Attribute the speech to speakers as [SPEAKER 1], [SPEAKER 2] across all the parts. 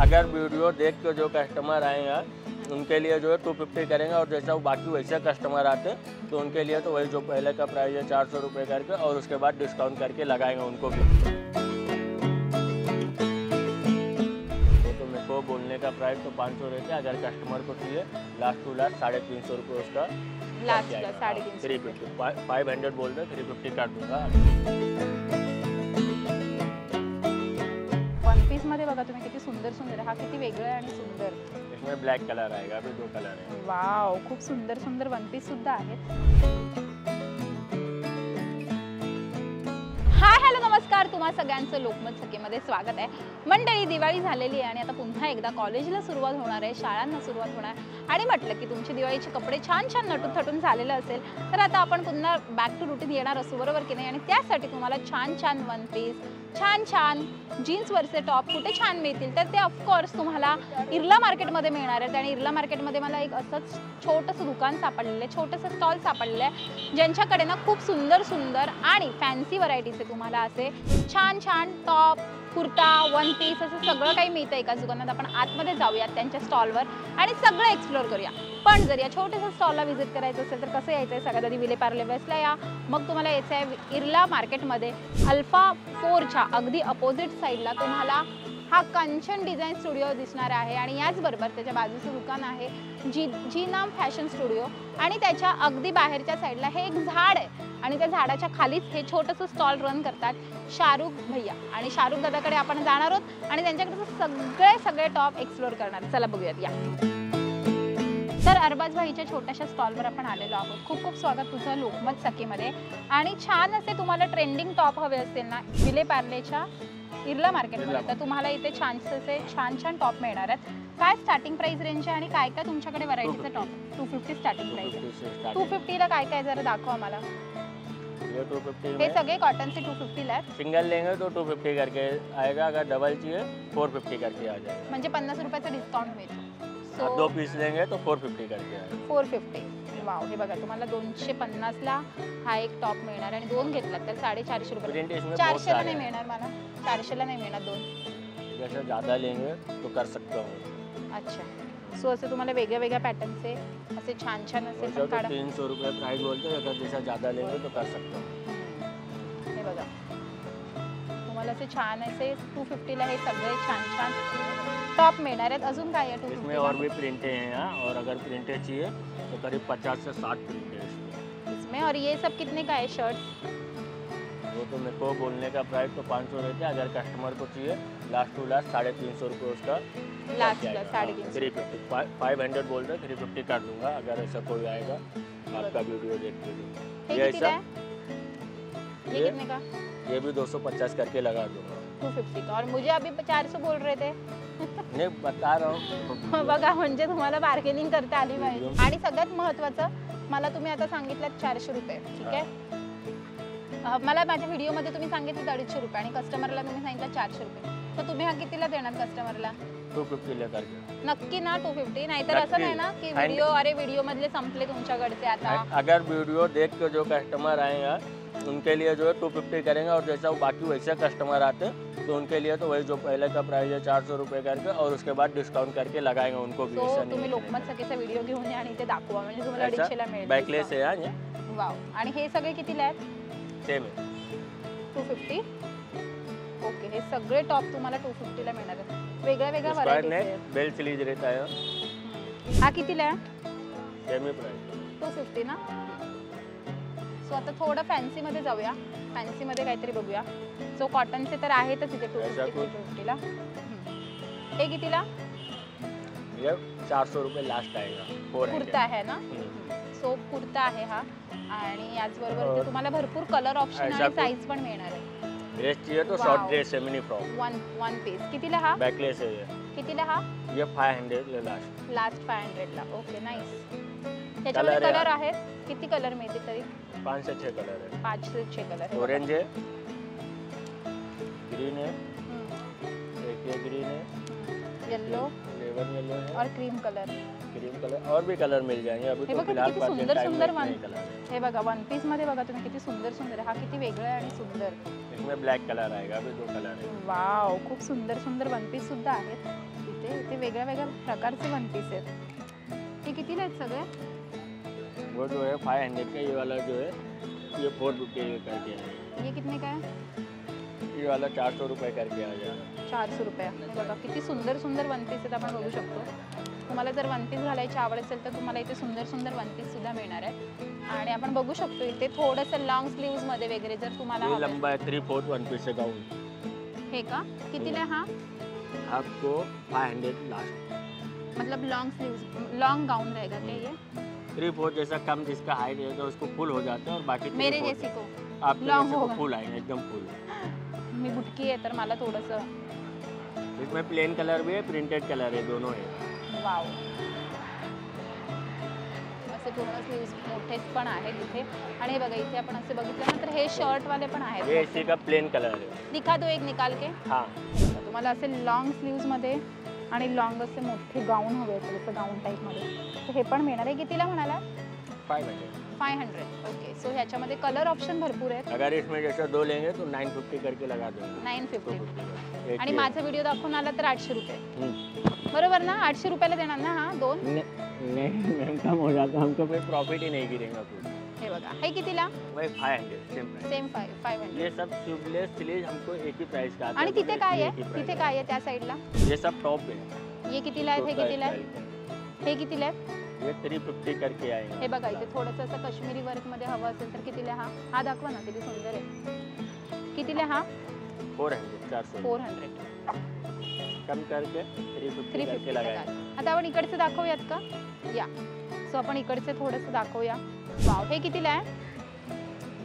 [SPEAKER 1] अगर वीडियो देख के जो कस्टमर आएगा उनके लिए जो है 250 करेंगे, और जैसा वो बाकी वैसे कस्टमर आते हैं तो उनके लिए तो वही जो पहले का प्राइस है 400 रुपये करके, और उसके बाद डिस्काउंट करके लगाएंगे उनको भी। तो मेरे को बोलने का प्राइस तो 500 रहते हैं, अगर कस्टमर को चाहिए लास्ट टू लास्ट 350 रुपये उसका
[SPEAKER 2] लास्ट 350,
[SPEAKER 1] 350 500 बोल रहे 350 काट दूंगा।
[SPEAKER 2] वन पीस मध्ये बघा तुम्ही किती सुंदर सुंदर, हा किती वेगळा आहे आणि सुंदर।
[SPEAKER 1] इसमें ब्लैक कलर आएगा, अभी 2 कलर है।
[SPEAKER 2] वाव, खूप सुंदर सुंदर वन पीस सुद्धा आहेत। हाय हॅलो नमस्कार, तुम्हा सगळ्यांचं लोकमत सखीमध्ये स्वागत आहे। मंडळी, दिवाळी झालेली आहे आणि आता पुन्हा एकदा कॉलेजला सुरुवात होणार आहे, शाळांना सुरुवात होणार आणि म्हटलं की तुमचे दिवाळीचे कपडे छान छान नटून थटून झालेले असेल तर आता आपण पुन्हा बॅक टू रुटीन येणार असू, बरोबर की नाही? आणि त्यासाठी तुम्हाला छान छान वन पीस, छान छान जीन्सवरचे टॉप कुठे छान मिळतील तर ते ऑफकोर्स तुम्हाला इर्ला मार्केटमध्ये मिळणार आहेत। आणि इर्ला मार्केटमध्ये मला एक असंच छोटंसं दुकान सापडलेलं आहे, छोटंसं स्टॉल सापडलेलं आहे ज्यांच्याकडे ना खूप सुंदर सुंदर आणि फॅन्सी व्हरायटीचे तुम्हाला असे छान छान टॉप, कुर्ता, वन पीस असं सगळं काही मिळतं एकाच दुकानात। आपण आतमध्ये जाऊयात त्यांच्या स्टॉलवर आणि सगळं एक्सप्लोर करूया। पण जर या छोट्याशा स्टॉलला व्हिजिट करायचं असेल तर कसं यायचं आहे? सगळ्यात आधी विले पार्ले वेस्टला या, मग तुम्हाला यायचं आहे इर्ला मार्केटमध्ये अल्फा 4च्या अगदी अपोजिट साईडला तुम्हाला हा कंचन डिझाईन स्टुडिओ दिसणार आहे आणि याचबरोबर त्याच्या बाजूचं दुकान आहे जी नाम फॅशन स्टुडिओ आणि त्याच्या अगदी बाहेरच्या साईडला हे एक झाड आहे आणि त्या झाडाच्या खालीच हे छोटंसं स्टॉल रन करतात शाहरुख भैया। आणि शाहरुख दादाकडे आपण जाणार आहोत आणि त्यांच्याकडे सगळे टॉप एक्सप्लोर करणार। चला बघूयात या। तर अरबाज भाईच्या छोट्याशा स्टॉलवर आपण आलेलो आहोत। खूप खूप स्वागत तुझं लोकमत सखीमध्ये। आणि छान असे तुम्हाला ट्रेंडिंग टॉप हवे असतील ना विले पार्लेच्या इर्ला मार्केटमध्ये तर तुम्हाला इथे छान छान टॉप मिळणार आहेत। काय स्टार्टिंग प्राइस रेंज आहे आणि काय काय तुमच्याकडे व्हरायटीचे टॉप? 250 स्टार्टिंग प्राइस आहे। 250 ला काय काय जरा दाखवा मला।
[SPEAKER 1] ये 250
[SPEAKER 2] हे सगळे कॉटन से 250 ला आहेत।
[SPEAKER 1] सिंगल लेंगे तो 250 करके आएगा, अगर डबल चाहिए 450 करके आ जाएगा।
[SPEAKER 2] म्हणजे 50 रुपयाचा डिस्काउंट मिळतो।
[SPEAKER 1] 2 पीस लेंगे तो 450 करके आएगा।
[SPEAKER 2] 450। वाव, हे बघा तुम्हाला 250 ला हा एक टॉप मिळणार आणि दोन घेतला तर 450 रुपये। 400 ला नाही मिळणार मला, 400 ला नाही मिळणार दोन।
[SPEAKER 1] जैसे ज़्यादा लेंगे तो कर सकता हूँ।
[SPEAKER 2] अच्छा, सो असे तुम्हाला वेगळ्या वेगळ्या पॅटर्नचे असे छान छान असे
[SPEAKER 1] तो 300 रुपये प्राइस बोलते हैं, अगर जैसा ज़्यादा लेंगे तो कर सकता हूँ।
[SPEAKER 2] हे बघा तुम्हाला असे छान असे 250 ला हे सगळे छान छान टॉप मिळणार आहेत। अजून काय आहे 250
[SPEAKER 1] इसमें और भी प्रिंटें हैं यहाँ, और अगर प्रिंटें चाहिए तो करीब 50 से 60 प्रिंटें हैं
[SPEAKER 2] इसमें। और ये सब कितने का है शर्ट?
[SPEAKER 1] वो तो मेरे को बोलने का प्राइस तो 500 रहते हैं, अगर कस्टमर को चाहिए लास्ट टू लास्ट 350 रुपये उसका
[SPEAKER 2] लास्ट 350।
[SPEAKER 1] 350 500 बोल रहे 350 काट दूंगा, अगर ऐसा कोई आएगा आपका वीडियो देख के।
[SPEAKER 2] ये कितने का? ये कितने का?
[SPEAKER 1] ये भी 250 करके लगा दूंगा।
[SPEAKER 2] 250 का। और मुझे अभी 400 बोल रहे थे।
[SPEAKER 1] नहीं बता रहा हूँ।
[SPEAKER 2] बघा म्हणजे तुम्हाला बार्गेनिंग करता आली पाहिजे। आणि सगळ्यात महत्त्वाचं मला तुम्ही आता सांगितलं 400 रुपये, ठीक आहे? मला माझ्या व्हिडिओमध्ये तुम्ही सांगितलं 250 रुपये आणि कस्टमरला तुम्ही सांगितलं 400 रुपये, तर तुम्ही हा कितीला देणार कस्टमरला?
[SPEAKER 1] 250 लेकर के।
[SPEAKER 2] नक्की ना 250? नाहीतर असं नाही ना की व्हिडिओ मधले संपले तुमच्याकडचे आता।
[SPEAKER 1] अगर वीडियो देख के जो कस्टमर आएगा उनके लिए जो है 250 करेंगे, और जैसा वो बाकी वैसे कस्टमर आते हैं तो उनके लिए तो वही जो पहले का प्राइस है 400 रुपये करके, और उसके बाद डिस्काउंट करके लगाएंगे उनको भी।
[SPEAKER 2] तुम्ही लोकमत सखीचा व्हिडिओ घेऊन या आणि ते दाखवा म्हणजे तुम्हाला 150 ला मिळेल।
[SPEAKER 1] बॅकलेस आहे आणि
[SPEAKER 2] वाव। आणि हे सगळे कितीला आहेत?
[SPEAKER 1] सेम आहे
[SPEAKER 2] 250। ओके, हे सगळे टॉप तुम्हाला 250 ला मिळणार आहेत। वेगळ्या वेगळ्या व्हरायटीज आहेत।
[SPEAKER 1] बेल स्लीव्स रहता है।
[SPEAKER 2] हा कितीला आहे?
[SPEAKER 1] सेम प्राइस
[SPEAKER 2] 250 ना। सो आता थोडं फॅन्सी मध्ये जाऊया, फॅन्सी मध्ये काहीतरी बघूया। सो कॉटनचे तर आहेतच इथे 250 ला। हे कितीला?
[SPEAKER 1] ये 400 रुपये लास्ट आएगा।
[SPEAKER 2] कुर्ता आहे ना? सो कुर्ता आहे हा आणि याचबरोबर इथे तुम्हाला भरपूर कलर ऑप्शन आणि साइज पण मिळणार आहे।
[SPEAKER 1] ड्रेस चाहिए तो शॉर्ट ड्रेस है, मिनी फ्रॉक
[SPEAKER 2] वन पीस। कितीला हा?
[SPEAKER 1] बैकलेस है ये।
[SPEAKER 2] कितीला हा?
[SPEAKER 1] ये 500 ले
[SPEAKER 2] लास्ट 500 ला। Okay, nice. त्याच्यामध्ये कलर आहेत, किती कलर मिळतील तरी?
[SPEAKER 1] 5 से 6 कलर है।
[SPEAKER 2] 5 से 6 कलर है।
[SPEAKER 1] ऑरेंज है, ग्रीन है, एक ये ग्रीन है,
[SPEAKER 2] येलो,
[SPEAKER 1] लेमन येलो है
[SPEAKER 2] और क्रीम कलर.
[SPEAKER 1] क्रीम कलर और भी कलर मिल जाएंगे अभी
[SPEAKER 2] हे
[SPEAKER 1] तो
[SPEAKER 2] बघा
[SPEAKER 1] फिलहाल
[SPEAKER 2] किती
[SPEAKER 1] present
[SPEAKER 2] सुंदर
[SPEAKER 1] time में
[SPEAKER 2] सुंदर
[SPEAKER 1] इतने
[SPEAKER 2] वन.
[SPEAKER 1] ही कलर है.
[SPEAKER 2] हे बघा वन पीस मध्ये बघा तुम्ही किती सुंदर सुंदर आहे. हा किती वेगळा आहे आणि सुंदर.
[SPEAKER 1] इसमें ब्लैक कलर आएगा अभी 2 कलर है.
[SPEAKER 2] वाव खूप सुंदर सुंदर वन पीस सुद्धा आहेत इथे. इथे वेगळ्या वेगळ्या प्रकारचे वन पीस आहेत. हे कितीला आहेत सगळे?
[SPEAKER 1] वो जो है 500 का, ये वाला जो है ये 450 करके है.
[SPEAKER 2] ये कितने का आहे?
[SPEAKER 1] ये वाला 400 रुपये करके आ जाएगा.
[SPEAKER 2] 400 रुपये. हे बघा किती सुंदर सुंदर वन पीस आहेत. आपण बघू शकतो. तुम्हाला जर वन पीस घालायची आवड असेल तर तुम्हाला इथे सुंदर सुंदर वन पीस सुद्धा मिळणार आहे. आणि आपण बघू शकतो इथे थोडंसं लॉंग स्लीव्स मध्ये वगैरे जर तुम्हाला
[SPEAKER 1] ये
[SPEAKER 2] हवं
[SPEAKER 1] लंबा है 3/4 वन पीस गाउन.
[SPEAKER 2] हे का कितीला आहे हा?
[SPEAKER 1] आपको 500 लास्ट.
[SPEAKER 2] मतलब लॉन्ग स्लीव्स लॉन्ग गाउन रहेगा क्या ये?
[SPEAKER 1] 3/4 जैसा कम जिसका हाइट है तो उसको फुल हो जाता है और बाकी
[SPEAKER 2] मेरे
[SPEAKER 1] 3/4
[SPEAKER 2] जैसी को
[SPEAKER 1] आपके
[SPEAKER 2] long
[SPEAKER 1] जैसे को
[SPEAKER 2] होगा.
[SPEAKER 1] फुल आएंगे एकदम फुल.
[SPEAKER 2] मी बुटकी आहे तर मला थोडंसं
[SPEAKER 1] इसमें प्लेन कलर भी है प्रिंटेड कलर है दोनों है.
[SPEAKER 2] वाव. असे पूर्ण स्लीव्स मोठे पण आहेत इथे. आणि हे बघा इथे आपण असे बघितलं ना तर हे शर्ट वाले पण आहेत.
[SPEAKER 1] ये इसी का प्लेन कलर है.
[SPEAKER 2] दिखा दो एक निकाल के.
[SPEAKER 1] हाँ
[SPEAKER 2] तुम्हाला असे लॉंग स्लीव्स मध्ये आणि लॉंग असे मोठे गाऊन हवे आहेत जसं गाऊन टाईप मध्ये तर हे पण मिळणार आहे. कितीला म्हणाला?
[SPEAKER 1] 500.
[SPEAKER 2] 500. ओके. सो ह्याच्यामध्ये कलर ऑप्शन भरपूर आहेत.
[SPEAKER 1] अगर इसमें जैसे 2 लेंगे तो 950 करके लगा देंगे.
[SPEAKER 2] 950.
[SPEAKER 1] एक
[SPEAKER 2] आणि
[SPEAKER 1] ये.
[SPEAKER 2] माझा व्हिडिओ दाखवून आला तर 800 रुपये.
[SPEAKER 1] हम्म.
[SPEAKER 2] बरोबर ना? 800 रुपयाला देणार ना हा दोन?
[SPEAKER 1] नहीं मैम कम हो जाता हमको फिर प्रॉफिट ही नहीं गिरेगा कुछ.
[SPEAKER 2] हे बघा हे कितीला?
[SPEAKER 1] वही 500 सेम प्राइस.
[SPEAKER 2] सेम 500.
[SPEAKER 1] ये सब स्लीवलेस स्लीव हमको एक ही प्राइस का आता
[SPEAKER 2] आणि
[SPEAKER 1] है.
[SPEAKER 2] तिथे काय
[SPEAKER 1] एक
[SPEAKER 2] आहे?
[SPEAKER 1] ही price
[SPEAKER 2] तिथे काय आहे त्या साईडला?
[SPEAKER 1] ये सब टॉप है.
[SPEAKER 2] हे कितीला आहेत? हे
[SPEAKER 1] छोटा
[SPEAKER 2] कितीला
[SPEAKER 1] style
[SPEAKER 2] आहेत?
[SPEAKER 1] का.
[SPEAKER 2] हे कितीला आहेत?
[SPEAKER 1] ये 350 करके आएंगे.
[SPEAKER 2] हे बघा इथे थोडंसं असं काश्मीरी वर्क मध्ये हवं असेल तर कितीला हा? हा दाखवा ना किती सुंदर आहे. कितीला हा?
[SPEAKER 1] 400 400
[SPEAKER 2] 400.
[SPEAKER 1] कम करके 350 करके
[SPEAKER 2] 350
[SPEAKER 1] लगाएंगे.
[SPEAKER 2] आता आपण इकडचे दाखवूयात का? या. सो आपण इकडचे थोडंसं दाखवूया. वाव हे कितीला आहे?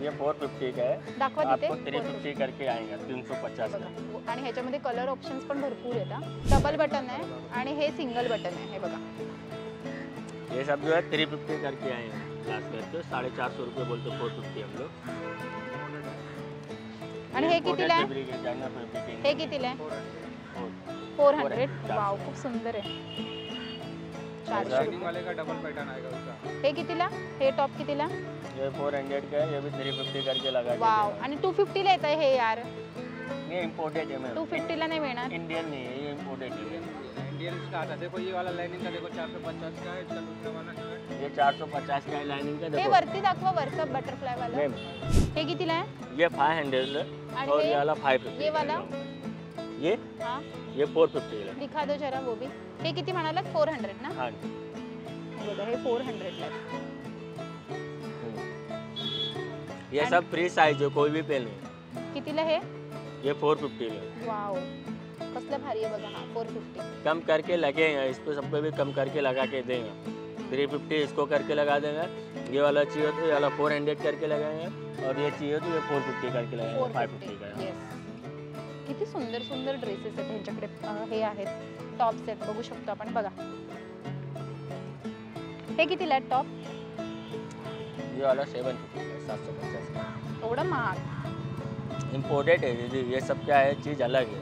[SPEAKER 1] ये 450 का है.
[SPEAKER 2] दाखवा तिथे.
[SPEAKER 1] आपको 350 करके आएगा 350 का.
[SPEAKER 2] बघा. आणि ह्याच्यामध्ये कलर ऑप्शन्स पण भरपूर आहेत. हा डबल बटन आहे आणि हे सिंगल बटन आहे. हे बघा.
[SPEAKER 1] ये सब जो है 350 करके आएंगे लास्ट करके 450 रुपये बोलते 450 हम लोग.
[SPEAKER 2] आणि हे कितीला आहे?
[SPEAKER 1] है?
[SPEAKER 2] हे कितीला आहे? 400. वाव खूप सुंदर आहे. 400 रुपये.
[SPEAKER 3] वाले का डबल पैटर्न आएगा उसका.
[SPEAKER 2] हे कितीला? हे टॉप कितीला?
[SPEAKER 1] ये 400 का है. ये भी 350 करके लगा
[SPEAKER 2] वाव. आणि 250 ला येत आहे हे यार.
[SPEAKER 1] ये इम्पोर्टेड है मैम.
[SPEAKER 2] 250 ला नाही मिळणार.
[SPEAKER 1] इंडियन नहीं है ये इम्पोर्टेड है.
[SPEAKER 3] इंडियन इसका आता है. देखो ये वाला लाइनिंग का देखो 450 का है. इसका दूसरा वाला जो है
[SPEAKER 1] ये 450 का है लाइनिंग का.
[SPEAKER 2] हे
[SPEAKER 1] देखो
[SPEAKER 2] वरती दाखवा वरचं बटरफ्लाय वाला.
[SPEAKER 1] मैम
[SPEAKER 2] हे कितीला आहे?
[SPEAKER 1] ये 500 है
[SPEAKER 2] आणि
[SPEAKER 1] और
[SPEAKER 2] हे
[SPEAKER 1] ये वाला 550.
[SPEAKER 2] ये वाला?
[SPEAKER 1] ये
[SPEAKER 2] हा
[SPEAKER 1] ये 450 है.
[SPEAKER 2] दिखा दो जरा वो भी. हे किती म्हणालात? 400 ना?
[SPEAKER 1] हाँ.
[SPEAKER 2] हे बघा हे 400 ला आहे.
[SPEAKER 1] ये सब फ्री साइज है कोई भी पहने.
[SPEAKER 2] कितीला हे?
[SPEAKER 1] ये 450 है.
[SPEAKER 2] वाव कसलं भारी आहे बघा हा 450.
[SPEAKER 1] कम करके लगेगा इस पे सब पे भी कम करके लगा के देगा. 350 इसको करके लगा देगा. ये वाला चाहिए तो ये वाला 400 करके लगाएंगे और ये चाहिए तो ये 450 करके लगाएंगे. 550 का है.
[SPEAKER 2] येस. किती सुंदर सुंदर ड्रेसेस आहेत ह्यांच्याकडे. हे आहेत टॉप्स आहेत बघू शकतो आपण. बघा हे कितीला आहेत टॉप?
[SPEAKER 1] ये वाला 750 है 750 का.
[SPEAKER 2] एवढं महाग.
[SPEAKER 1] इम्पोर्टेड है दीदी. ये सब क्या है चीज़ अलग है.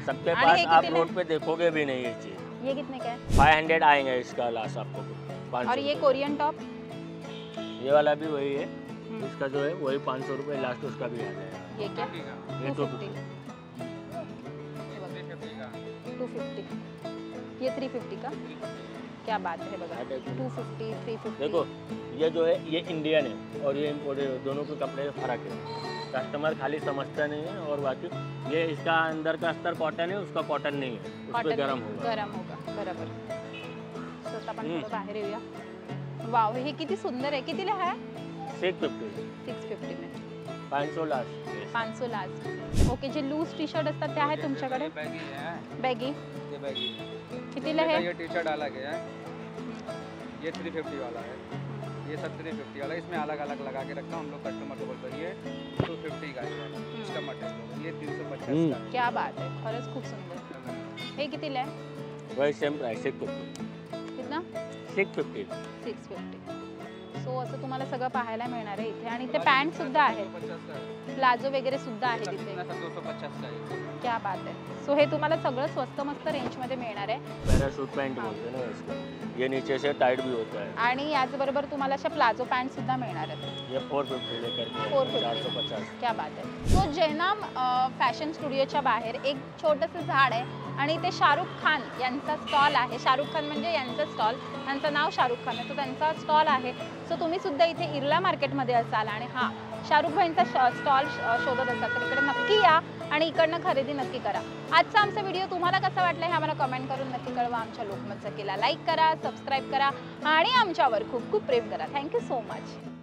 [SPEAKER 1] सबके
[SPEAKER 2] आणि
[SPEAKER 1] पास
[SPEAKER 2] हे
[SPEAKER 1] आप
[SPEAKER 2] कितीला?
[SPEAKER 1] रोड पे देखोगे भी नहीं ये चीज़.
[SPEAKER 2] ये कितने का है?
[SPEAKER 1] 500 आएंगे इसका लास्ट आपको 500.
[SPEAKER 2] और ये कोरियन टॉप?
[SPEAKER 1] ये वाला भी वही है. इसका जो है वही 500 रुपये लास्ट उसका भी आ जाएगा.
[SPEAKER 2] ये क्या?
[SPEAKER 1] ये
[SPEAKER 2] 250. 250. ये 350 का. क्या बात है बघा. 250 350.
[SPEAKER 1] देखो ये जो है ये इंडियन है और ये इम्पोर्टेड है. दोनों के कपड़े में फ़र्क है. कस्टमर खाली समझता नहीं है और बाकी ये इसका अंदर का अस्तर कॉटन है उसका कॉटन नहीं है. उस पर गरम होगा.
[SPEAKER 2] गरम होगा बरोबर. सो आता आपण थोडं बाहेर येऊया. वाव हे किती सुंदर आहे. कितीला आहे?
[SPEAKER 1] 650.
[SPEAKER 2] 650 में.
[SPEAKER 1] 500 लास्ट.
[SPEAKER 2] 500 लास्ट. ओके. जे लूज टी शर्ट असतात ते आहेत तुमच्याकडे?
[SPEAKER 3] बैगी है.
[SPEAKER 2] बॅगी
[SPEAKER 3] ये बैगी.
[SPEAKER 2] कितीला आहे?
[SPEAKER 3] ये टी शर्ट अलग है. ये 350 वाला है. ये सब 350 वाला. इसमें अलग अलग लगा के रखता हूँ. हम लोग कस्टमर को बोलते हैं ये 250 का है इसका मटेरियल. ये 350 का है.
[SPEAKER 2] क्या बात आहे. खरंच खूप सुंदर. हे कितीला आहे?
[SPEAKER 1] वही सेम प्राइस 650.
[SPEAKER 2] कितना?
[SPEAKER 1] 650.
[SPEAKER 2] 650. सो असं तुम्हाला सगळं पाहायला मिळणार आहे इथे. आणि इथे पॅन्ट सुद्धा आहेत,
[SPEAKER 3] 250 का है,
[SPEAKER 2] प्लाझो वगैरे सुद्धा आहेत इथे.
[SPEAKER 3] कितना सर 250 का है।
[SPEAKER 2] क्या बात आहे. सो हे तुम्हाला सगळं स्वस्त मस्त रेंजमध्ये मिळणार आहे.
[SPEAKER 1] पैराशूट पैंट बोलते हैं ना इसको, ये नीचे से टाइट भी होता है।
[SPEAKER 2] आणि याचबरोबर तुम्हाला अशा प्लाझो पॅन्ट सुद्धा मिळणार आहेत.
[SPEAKER 1] ये 450 लेकर के
[SPEAKER 2] 450
[SPEAKER 1] 450।
[SPEAKER 2] क्या बात आहे. सो जैनाम फॅशन स्टुडिओच्या बाहेर एक छोटंसं झाड आहे आणि ते शाहरुख खान यांचा स्टॉल आहे. शाहरुख खान म्हणजे यांचं स्टॉल, त्यांचं नाव शाहरुख खान आहे, तो त्यांचा स्टॉल आहे. सो तुम्ही सुद्धा इथे इर्ला मार्केटमध्ये असाल आणि हा शाहरुख भाईंचा स्टॉल शोधत असाल तर इकडे नक्की या आणि इकडनं खरेदी नक्की करा. आजचा आमचा व्हिडिओ तुम्हाला कसा वाटला हे आम्हाला कमेंट करून नक्की कळवा. आमच्या लोकमत सखीला लाईक करा, सबस्क्राईब करा आणि आमच्यावर खूप खूप प्रेम करा. Thank you so much.